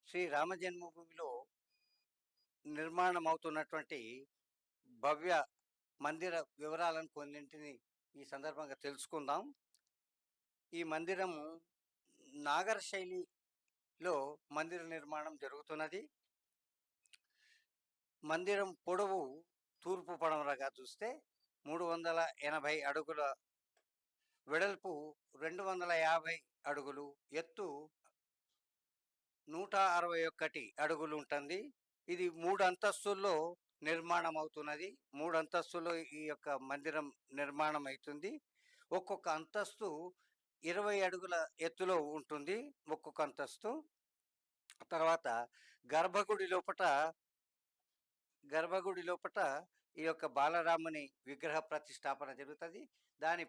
శ్రీ రామ జన్మభూమిలో నిర్మాణం అవుతున్నటువంటి భవ్య మందిర వివరాలను కొన్నింటిని ఈ సందర్భంగా తెలుసుకుందాం. ఈ మందిరము నాగర శైలిలో మందిర నిర్మాణం జరుగుతున్నది. మందిరం పొడవు తూర్పు పడమరగా చూస్తే 380 అడుగుల, వెడల్పు 250 అడుగులు, ఎత్తు 161 అడుగులు ఉంటుంది. ఇది 3 అంతస్తుల్లో నిర్మాణం అవుతున్నది. 3 అంతస్తుల్లో ఈ యొక్క మందిరం నిర్మాణం అవుతుంది. ఒక్కొక్క అంతస్తు 20 అడుగుల ఎత్తులో ఉంటుంది. ఒక్కొక్క అంతస్తు తర్వాత గర్భగుడి లోపట ఈ యొక్క బాలరాముని విగ్రహ ప్రతిష్టాపన జరుగుతుంది. దాని